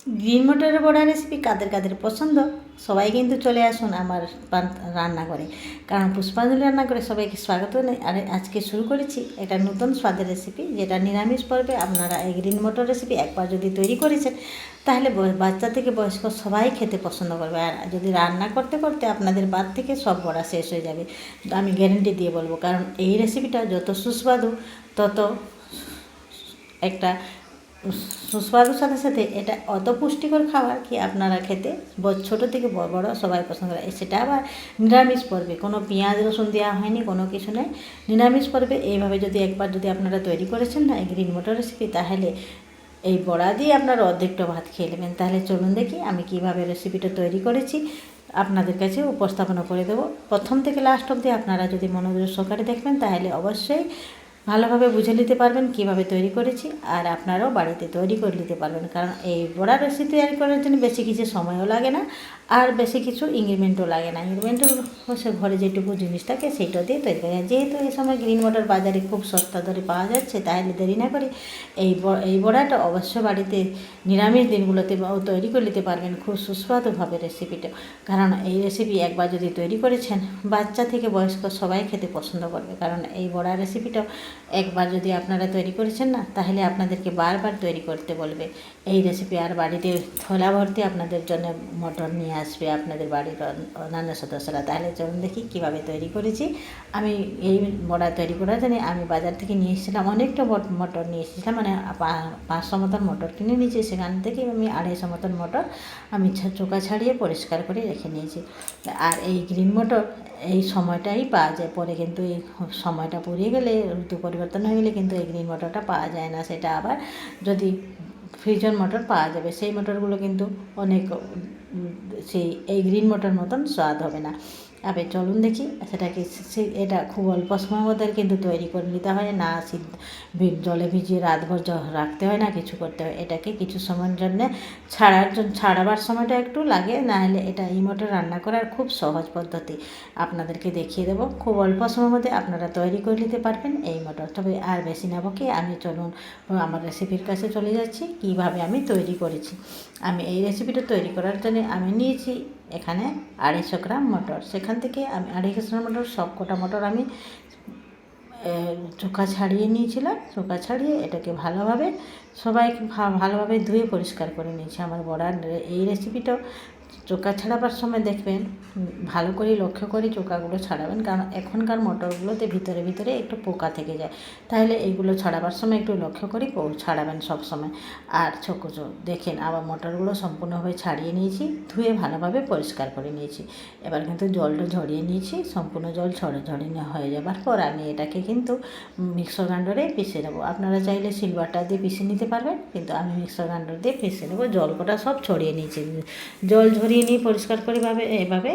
Green মটরের বড়া recipe কাদের কাদের পছন্দ সবাই কিন্তু চলে আসুন আমার রান্নাঘরে, কারণ পুষ্পাঞ্জলি রান্না করে সবাইকে স্বাগত জানাই। আর আজকে শুরু করেছি একটা নতুন স্বাদের রেসিপি, যেটা নিরামিষ পর্বে আপনারা এই গ্রিন মটর রেসিপি একবার যদি তৈরি করেছেন তাহলে বাচ্চা থেকে বয়স্ক সবাই খেতে পছন্দ করবে। আর যদি রান্না করতে করতে আপনাদের বাদ থেকে সব বড়া শেষ হয়ে যাবে, আমি গ্যারেন্টি দিয়ে বলবো। কারণ এই রেসিপিটা যত সুস্বাদু তত একটা সুস্বাদুর সাথে সাথে এটা অত পুষ্টিকর খাবার কি আপনারা খেতে ছোটো থেকে বড় সবাই পছন্দ করে। সেটা আবার নিরামিষ পর্বে, কোনো পেঁয়াজ রসুন দেওয়া হয়নি, কোনো কিছু নেই, নিরামিষ পর্বে। এইভাবে যদি একবার যদি আপনারা তৈরি করেছেন না এই গ্রিন মটর রেসিপি, তাহলে এই বড়া দিয়ে আপনারা অর্ধেকটা ভাত খেয়ে নেবেন। তাহলে চলুন দেখি আমি কীভাবে রেসিপিটা তৈরি করেছি, আপনাদের কাছে উপস্থাপনা করে দেবো। প্রথম থেকে লাস্ট অবধি আপনারা যদি মনোযোগ সহকারে দেখবেন তাহলে অবশ্যই ভালোভাবে বুঝে নিতে পারবেন কীভাবে তৈরি করেছি, আর আপনারাও বাড়িতে তৈরি করে নিতে পারবেন। কারণ এই বড়া রেসিপি তৈরি করার জন্য বেশি কিছু সময়ও লাগে না, আর বেশি কিছু ইনগ্রিডিয়েন্টও লাগে না। ইনগ্রিডিয়েন্টও হচ্ছে ঘরে যেটুকু জিনিস থাকে সেইটা দিয়ে তৈরি করি। যেহেতু এই সময় গ্রিন মটর বাজারে খুব সস্তা দরে পাওয়া যাচ্ছে, তাহলে দেরি না করে এই বড়াটা অবশ্য বাড়িতে নিরামিষ দিনগুলোতে তৈরি করে নিতে পারবেন খুব সুস্বাদুভাবে রেসিপিটা। কারণ এই রেসিপি একবার যদি তৈরি করেছেন বাচ্চা থেকে বয়স্ক সবাই খেতে পছন্দ করবে। কারণ এই বড়া রেসিপিটা একবার যদি আপনারা তৈরি করেছেন না, তাহলে আপনাদেরকে বারবার তৈরি করতে বলবে এই রেসিপি। আর বাড়িতে থলা ভর্তি আপনাদের জন্য মটর নিয়ে আসবে আপনাদের বাড়ির অন্যান্য সদস্যরা। তাহলে চলুন দেখি কীভাবে তৈরি করেছি। আমি এই বড়া তৈরি করার জন্য আমি বাজার থেকে নিয়ে এসেছিলাম অনেকটা মটর নিয়ে এসেছিলাম, মানে 500 মতন মটর কিনে নিয়েছি। সেখান থেকে আমি 250 মতন মটর আমি চোকা ছাড়িয়ে পরিষ্কার করে রেখে নিয়েছি। আর এই গ্রিন মটর এই সময়টাই পাওয়া যায়, পরে কিন্তু এই সময়টা পুড়িয়ে গেলে, ঋতু পরিবর্তন হয়ে গেলে কিন্তু এই গ্রিন মটরটা পাওয়া যায় না। সেটা আবার যদি ফ্রিজন মটর পাওয়া যাবে, সেই মটরগুলো কিন্তু অনেক সেই এই গ্রিন মটর মতন স্বাদ হবে না। আবার চলুন দেখি সেটাকে। এটা খুব অল্প সময়ের মধ্যে কিন্তু তৈরি করে নিতে হয় না, জলে ভিজিয়ে রাতভর রাখতে হয় না, কিছু করতে হয়। এটাকে কিছু সময়ের জন্য ছাড়াবার সময়টা একটু লাগে, না হলে এটা এই মটর রান্না করার খুব সহজ পদ্ধতি আপনাদেরকে দেখিয়ে দেবো। খুব অল্প সময়ের মধ্যে আপনারা তৈরি করে নিতে পারবেন এই মটর। তবে আর বেশি নেব কি, আমি চলুন আমার রেসিপির কাছে চলে যাচ্ছি কীভাবে আমি তৈরি করেছি। আমি এই রেসিপিটা তৈরি করার জন্য আমি নিয়েছি এখানে 250 গ্রাম মটর। সেখান থেকে আমি 250 গ্রাম মটর, সবকটা মটর আমি চোখা ছাড়িয়ে নিয়েছিলাম। চোখা ছাড়িয়ে এটাকে ভালোভাবে ভালোভাবে ধুয়ে পরিষ্কার করে নিয়েছি। আমার বড়ার এই রেসিপিটাও চোখা ছাড়াবার সময় দেখবেন ভালো করে লক্ষ্য করে চোখাগুলো ছাড়াবেন, কারণ এখনকার মটরগুলোতে ভিতরে ভিতরে একটু পোকা থেকে যায়। তাহলে এইগুলো ছাড়াবার সময় একটু লক্ষ্য করে ছাড়াবেন সব সময়। আর দেখেন আবার মটরগুলো সম্পূর্ণভাবে ছাড়িয়ে নিয়েছি, ধুয়ে ভালোভাবে পরিষ্কার করে নিয়েছি। এবার কিন্তু জলটা ঝরিয়ে নিয়েছি, সম্পূর্ণ জল ঝরিয়ে হয়ে যাবার পর আমি এটাকে কিন্তু মিক্সার গ্রাইন্ডারে পিষে নেবো। আপনারা চাইলে সিলবারটা দিয়ে পিষে নিতে পারবেন, কিন্তু আমি মিক্সার গ্রাইন্ডার দিয়ে পিষে নেবো। জল কটা সব ছড়িয়ে নিয়েছি, জল ঝরিয়ে নিয়ে পরিষ্কার করে এভাবে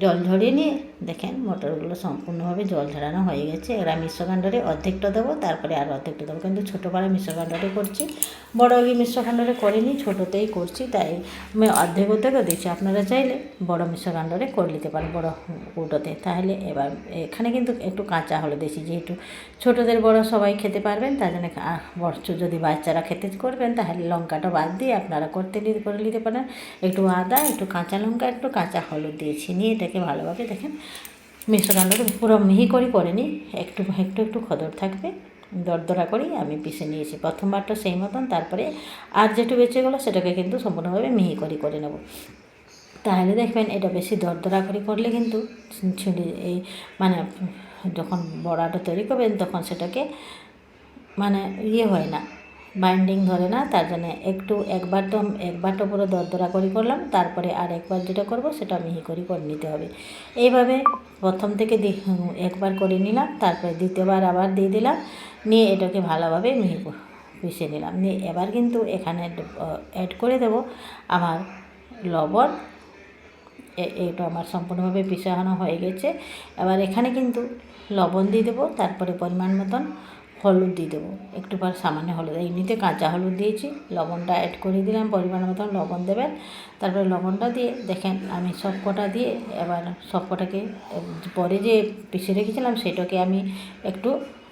জল ঝরিয়ে নিয়ে দেখেন মটরগুলো সম্পূর্ণভাবে জল ঝরানো হয়ে গেছে। এরা মিক্সার গ্রাইন্ডারে অর্ধেকটা দেবো, তারপরে আর অর্ধেকটা দেবো। কিন্তু ছোটো পাড়া মিক্সার গ্রাইন্ডারে করছি, বড় মিক্সার গ্রাইন্ডারে করিনি, ছোটোতেই করছি, তাই আমি অর্ধেকও দিচ্ছি। আপনারা চাইলে বড় মিক্সার গ্রাইন্ডারে করে নিতে পারেন, বড় কৌটোতে। তাহলে এবার এখানে কিন্তু একটু কাঁচা হলুদ দিয়েছি, যেহেতু ছোটোদের বড় সবাই খেতে পারবেন, তার জন্য যদি বাচ্চারা খেতে করবেন তাহলে লঙ্কাটা বাদ দিয়ে আপনারা করে নিতে পারেন। একটু আদা, একটু কাঁচা লঙ্কা, একটু কাঁচা হলুদ দিয়েছি, নিয়ে এটাকে ভালোভাবে দেখেন মিক্সার গ্রাইন্ডারে পুরো মিহি করে নিই, একটু খদর থাকবে, দরদরা করেই আমি পিষে নিয়েছি। প্রথমবারটা সেই মতন, তারপরে আর যেটু বেঁচে গেলো সেটাকে কিন্তু সম্পূর্ণভাবে মিহি করে নেব। তাহলে দেখবেন এটা বেশি দরদরা করলে কিন্তু এই মানে যখন বড়াটা তৈরি করবেন তখন সেটাকে মানে হয় না, বাইন্ডিং ধরে না। তার জন্য একবারটা পুরো দরদরা করলাম, তারপরে আর একবার যেটা করব সেটা মিহি করে নিতে হবে। এইভাবে প্রথম থেকে একবার করে নিলাম, তারপরে দ্বিতীয়বার আবার দিয়ে দিলাম, নিয়ে এটাকে ভালোভাবে মিহি পিষে নিলাম। নিয়ে এবার কিন্তু এখানে অ্যাড করে দেব আমার লবণ। এটা আমার সম্পূর্ণভাবে পিষানো হয়ে গেছে। এবার এখানে কিন্তু লবণ দিয়ে দেবো, তারপরে পরিমাণ মতন হলুদ দিয়ে দেবো, একটু সামান্য হলুদ, এমনিতে কাঁচা হলুদ দিয়েছি, লবণটা অ্যাড করে দিলাম, পরিমাণ মতন লবণ দেবেন। তারপরে লবণটা দিয়ে দেখেন আমি সবকটা দিয়ে এবার সবকটাকে পরে যে পিষে রেখেছিলাম সেটাকে আমি একটু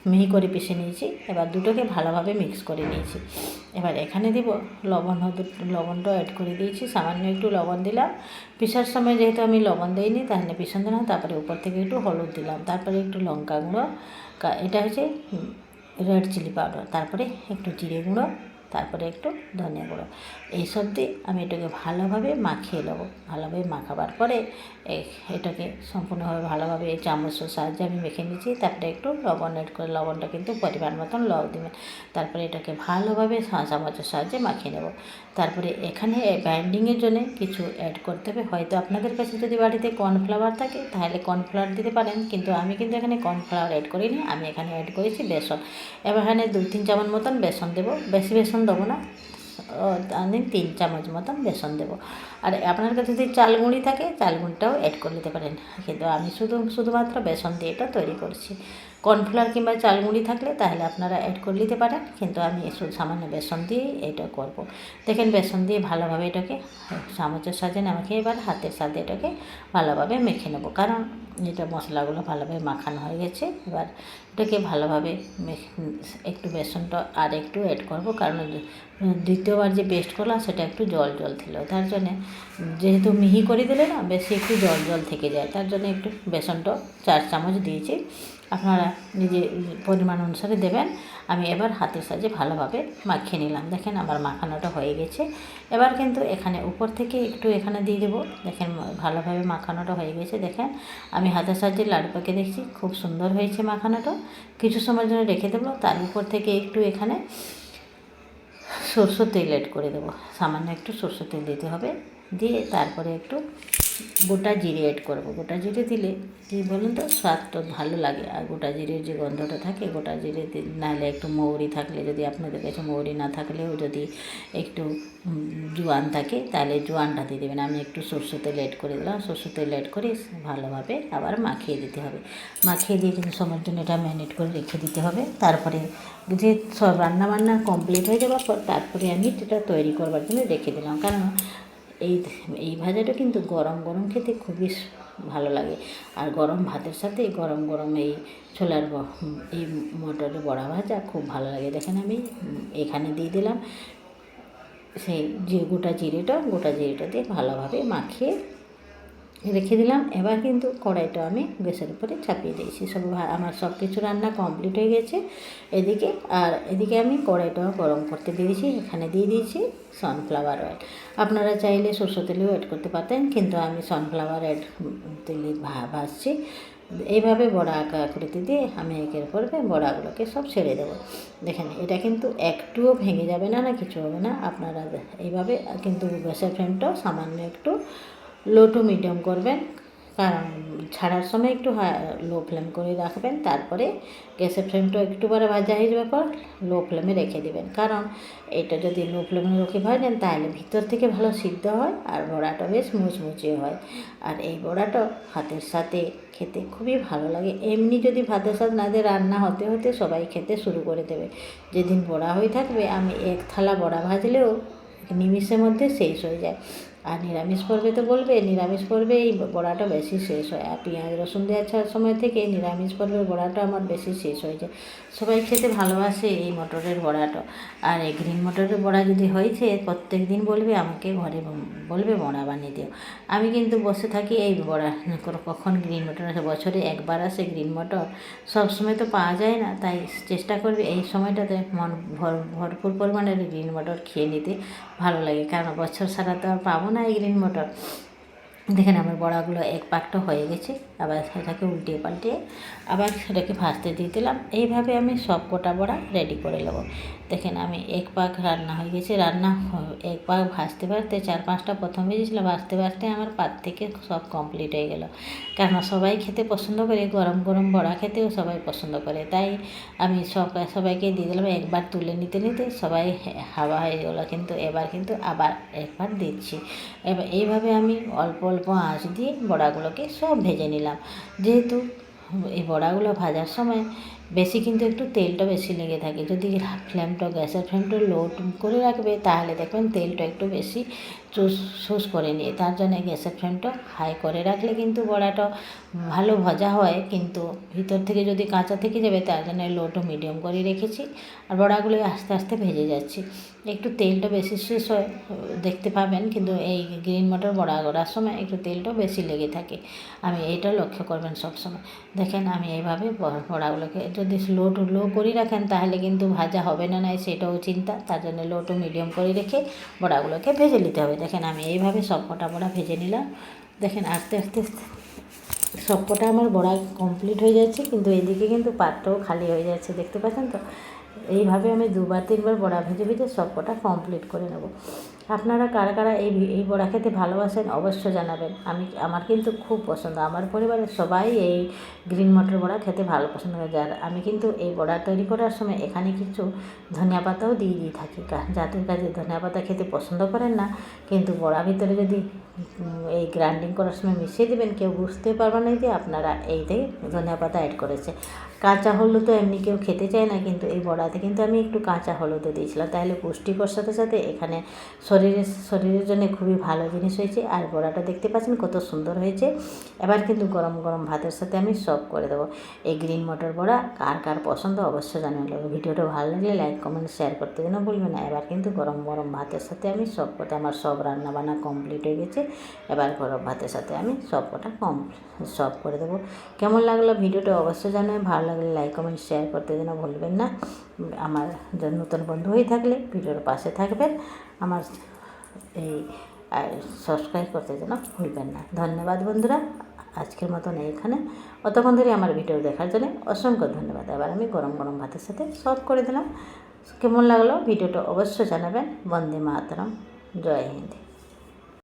মিহি করে পিষে নিয়েছি। এবার দুটোকে ভালোভাবে মিক্স করে নিয়েছি। এবার এখানে দিব লবণটা অ্যাড করে দিয়েছি, সামান্য একটু লবণ দিলাম। পিষার সময় যেহেতু আমি লবণ দিইনি তাহলে পিছন দিলাম। তারপরে উপর থেকে একটু হলুদ দিলাম, তারপরে একটু লঙ্কা গুঁড়ো, এটা হচ্ছে রেড চিলি পাউডার, তারপরে একটু জিরে গুঁড়ো, তারপরে একটু ধনিয়া গুঁড়ো। এইসব দিয়ে আমি এটাকে ভালোভাবে মাখিয়ে নেবো। ভালোভাবে মাখাবার পরে এটাকে সম্পূর্ণভাবে ভালোভাবে এই চামচের সাহায্যে আমি মেখে নিয়েছি। তারপরে একটু লবণ অ্যাড করে, লবণটা কিন্তু পরিমাণ মতন লবণ দেবেন। তারপরে এটাকে ভালোভাবে চামচের সাহায্যে মাখিয়ে নেব। তারপরে এখানে বাইন্ডিংয়ের জন্য কিছু অ্যাড করতে হবে। হয়তো আপনাদের কাছে যদি বাড়িতে কর্নফ্লাওয়ার থাকে তাহলে কর্নফ্লাওয়ার দিতে পারেন, কিন্তু আমি কিন্তু এখানে কর্নফ্লাওয়ার অ্যাড করিনি, আমি এখানে অ্যাড করেছি বেসন। এবার এখানে 2-3 চামচ মতন বেসন দেবো, বেশি বেসন দেবো না, আমি 3 চামচ মতন বেসন দেবো। আর আপনার কাছে যদি চাল গুঁড়ি থাকে চাল গুঁড়িটাও অ্যাড করে নিতে পারেন, কিন্তু আমি শুধুমাত্র বেসন দিয়ে এটা তৈরি করছি। কর্নফ্লাওয়ার কিংবা চাল গুঁড়ি থাকলে তাহলে আপনারা অ্যাড করে নিতে পারেন, কিন্তু আমি শুধু সামান্য বেসন দিয়ে এটা করব। দেখেন বেসন দিয়ে ভালোভাবে এটাকে চামচের সাহায্যে মাখিয়ে এবার হাতের সাথে এটাকে ভালোভাবে মেখে নেব, কারণ এটা মশলাগুলো ভালোভাবে মাখানো হয়ে গেছে। এবার এটাকে ভালোভাবে একটু বেসনটা আর একটু অ্যাড করব, কারণ দ্বিতীয়বার যে পেস্ট করলাম সেটা একটু জল ছিল, তার জন্যে যেহেতু মিহি করে দিলে না বেশি একটু জল থেকে যায়, তার জন্য একটু বেসনটা 4 চামচ দিয়েছি। আপনারা নিজে পরিমাণ অনুসারে দেবেন। আমি এবার হাতের সাহায্যে ভালোভাবে মাখিয়ে নিলাম। দেখেন আমার মাখানোটা হয়ে গেছে। এবার কিন্তু এখানে উপর থেকে একটু এখানে দিয়ে দেবো। দেখেন ভালোভাবে মাখানোটা হয়ে গেছে। দেখেন আমি হাতের সাহায্যে লাডু পাকিয়ে দেখছি, খুব সুন্দর হয়েছে মাখানোটা। কিছু সময়ের জন্য রেখে দেবো। তার উপর থেকে একটু এখানে সরষের তেল অ্যাড করে দেবো, সামান্য একটু সরষের তেল দিতে হবে। দিয়ে তারপরে একটু গোটা জিরে অ্যাড করবো। গোটা জিরে দিলে কী বলুন তো, স্বাদটা ভালো লাগে। আর গোটা জিরের যে গন্ধটা থাকে, গোটা জিরে নাহলে একটু মৌরি থাকলে, যদি আপনাদের কাছে মৌরি না থাকলেও যদি একটু জোয়ান থাকে তাহলে জোয়ানটা দিয়ে দেবেন। আমি একটু সরষের তেল অ্যাড করে দিলাম। সরষের তেল অ্যাড করে ভালোভাবে আবার মাখিয়ে দিতে হবে। মাখিয়ে দিয়ে কিন্তু সময়ের জন্য এটা ম্যারিনেট করে রেখে দিতে হবে। তারপরে যে সব রান্নাবান্না কমপ্লিট হয়ে যাওয়ার পর তারপরে আমি এটা তৈরি করবার জন্য রেখে দিলাম, কারণ এই ভাজাটা কিন্তু গরম গরম খেতে খুবই ভালো লাগে। আর গরম ভাতের সাথে গরম গরম এই ছোলার এই মটরের বড়া ভাজা খুব ভালো লাগে। দেখেন আমি এখানে দিয়ে দিলাম সেই যে গোটা জিরেটা দিয়ে ভালোভাবে মাখিয়ে রেখে দিলাম। এবার কিন্তু কড়াইটা আমি গ্যাসের উপরে চাপিয়ে দিয়েছি। আমার সব কিছু রান্না কমপ্লিট হয়ে গেছে এদিকে আমি কড়াইটাও গরম করতে দিয়েছি। এখানে দিয়ে দিয়েছি সানফ্লাওয়ার অয়েল। আপনারা চাইলে সরষের তেলেও অ্যাড করতে পারতেন, কিন্তু আমি সানফ্লাওয়ার তেলে ভাজছি। এইভাবে বড়া আঁকা আকৃতি দিয়ে আমি একের পর বড়াগুলোকে সব ছেড়ে দেবো। দেখেন এটা কিন্তু একটুও ভেঙে যাবে না, কিছু হবে না। আপনারা এইভাবে কিন্তু গ্যাসের ফ্লেমটাও সামান্য একটু লো টু মিডিয়াম করবেন, কারণ ছাড়ার সময় একটু লো ফ্লেম করে রাখবেন। তারপরে গ্যাসের ফ্লেমটা একটু পরে ভাজা হয়ে যাওয়ার পর লো ফ্লেমে রেখে দেবেন, কারণ এটা যদি লো ফ্লেমে রেখে ভাজেন তাহলে ভিতর থেকে ভালো সিদ্ধ হয় আর বড়াটা বেশ মুচমুচে হয়। আর এই বড়াটা ভাতের সাথে খেতে খুবই ভালো লাগে। এমনি যদি ভাতের সাথে না দিয়ে রান্না হতে হতে সবাই খেতে শুরু করে দেবে। যেদিন বড়া হয়ে থাকবে আমি 1 থালা বড়া ভাজলেও নিমিষের মধ্যে শেষ হয়ে যায়। আর নিরামিষ পর্বে তো বলবে, নিরামিষ পর্বে এই বড়াটা বেশি শেষ হয়। আর পেঁয়াজ রসুন দেওয়ার সময় থেকে নিরামিষ পর্বের বড়াটা আমার বেশি শেষ হয়ে যায়। সবাই খেতে ভালোবাসে এই মটরের বড়াটা। আর এই গ্রিন মটরের বড়া যদি হয়েছে প্রত্যেক দিন বলবে আমাকে ঘরে বলবে বড়া বানিয়ে দিও। আমি কিন্তু বসে থাকি এই বড়া কখন গ্রিন মটর আসে, বছরে একবার আসে গ্রিন মটর, সবসময় তো পাওয়া যায় না। তাই চেষ্টা করবে এই সময়টাতে ভরপুর পরিমাণে গ্রিন মটর খেয়ে নিতে ভালো লাগে, কারণ বছর সারা তো আর পাবো না এই গ্রিন মটর। দেখেন আমার বড়াগুলো এক পাকটা হয়ে গেছে। আবার সেটাকে উল্টিয়ে পাল্টিয়ে আবার সেটাকে ভাজতে দিয়ে দিলাম। এইভাবে আমি সব কটা বড়া রেডি করে নেব। দেখেন আমি এক পাক রান্না হয়ে গেছে। এক পাক ভাজতে 4-5টা প্রথম ভেজেছিলাম, ভাজতে আমার পাত থেকে সব কমপ্লিট হয়ে গেল। কারণ সবাই খেতে পছন্দ করে, গরম গরম বড়া খেতেও সবাই পছন্দ করে, তাই আমি সবাইকে দিয়ে দিলাম। একবার তুলে নিতে সবাই হাওয়া হয়ে গেল, কিন্তু এবার কিন্তু আবার একবার দিচ্ছি। এবার এইভাবে আমি অল্প অল্প আঁচ দিয়ে বড়াগুলোকে সব ভেজে নিলাম। যেহেতু এই বড়াগুলো ভাজার সময় বেশি কিন্তু একটু তেলটা বেশি লেগে থাকে। যদি গ্যাসের ফ্লেমটা লো করে রাখবে তাহলে দেখবেন তেলটা একটু বেশি চুষ করে নিয়ে। তার জন্য গ্যাসের ফ্লেমটা হাই করে রাখলে কিন্তু বড়াটা ভালো ভাজা হয়, কিন্তু ভিতর থেকে যদি কাঁচা থেকে যাবে তার জন্য লো টু মিডিয়াম করে রেখেছি। আর বড়াগুলো আস্তে আস্তে ভেজে যাচ্ছি। একটু তেলটা বেশি শেষ হয় দেখতে পাবেন, কিন্তু এই গ্রিন মটর বড়া করার সময় একটু তেলটা বেশি লেগে থাকে। আমি এইটা লক্ষ্য করবেন সবসময়। দেখেন আমি এইভাবে বড়াগুলোকে যদি লো করে রাখেন তাহলে কিন্তু ভাজা হবে না নাই সেটাও চিন্তা। তার জন্য লো টু মিডিয়াম করে রেখে বড়াগুলোকে ভেজে নিতে হবে। দেখেন আমি এইভাবে সবকটা বড়া ভেজে নিলাম। দেখেন আস্তে আস্তে সবকটা আমার বড়া কমপ্লিট হয়ে যাচ্ছে, কিন্তু এদিকে কিন্তু পাত্রও খালি হয়ে যাচ্ছে, দেখতে পাচ্ছেন তো। এইভাবে আমি 2-3 বার বড়া ভেজে ভেজে সবকটা কমপ্লিট করে নেব। আপনারা কারা কারা এই বড়া খেতে ভালোবাসেন অবশ্য জানাবেন। আমার কিন্তু খুব পছন্দ, আমার পরিবারের সবাই এই গ্রিন মটর বড়া খেতে ভালো পছন্দ করে। আমি কিন্তু এই বড়া তৈরি করার সময় এখানে কিছু ধনিয়া পাতাও দিয়ে থাকি। যাদের কাজে ধনিয়া পাতা খেতে পছন্দ করেন না, কিন্তু বড়া ভিতরে যদি এই গ্রাইন্ডিং করার সময় মিশিয়ে দেবেন, কেউ বুঝতে পারবে না যে আপনারা এইতে ধনিয়া পাতা অ্যাড করেছে। কাঁচা হলুদ তো এমনি কেউ খেতে চায় না, কিন্তু এই বড়াতে কিন্তু আমি একটু কাঁচা হলুদও দিয়েছিলাম। তাহলে পুষ্টিকর সাথে সাথে এখানে শরীরের জন্য খুবই ভালো জিনিস হয়েছে। আর বড়াটা দেখতে পাচ্ছেন কত সুন্দর হয়েছে। এবার কিন্তু গরম গরম ভাতের সাথে আমি সার্ভ করে দেবো। এই গ্রিন মটর বড়া কার কার পছন্দ অবশ্যই জানিয়ে দেবো। ভিডিওটা ভালো লাগলে লাইক কমেন্ট শেয়ার করতে যেন ভুলবেন না। এবার কিন্তু গরম গরম ভাতের সাথে আমি সার্ভ করতে, আমার সব রান্নাবান্না কমপ্লিট হয়ে গেছে। এবার গরম ভাতের সাথে আমি সবকটা সার্ভ করে দেবো। কেমন লাগলো ভিডিওটা অবশ্যই জানাবেন। ভালো লাগলে লাইক কমেন্ট শেয়ার করতে যেন ভুলবেন না। আমার নতুন বন্ধু হয়ে থাকলে ভিডিওর পাশে থাকবেন, আমার এই সাবস্ক্রাইব করতে যেন ভুলবেন না। ধন্যবাদ বন্ধুরা, আজকের মতন এইখানে। অতক্ষণ ধরে আমার ভিডিও দেখার জন্য অসংখ্য ধন্যবাদ। এবার আমি গরম গরম ভাতের সাথে সার্ভ করে দিলাম। কেমন লাগলো ভিডিওটা অবশ্যই জানাবেন। বন্দে মাতরম, জয় হিন্দ।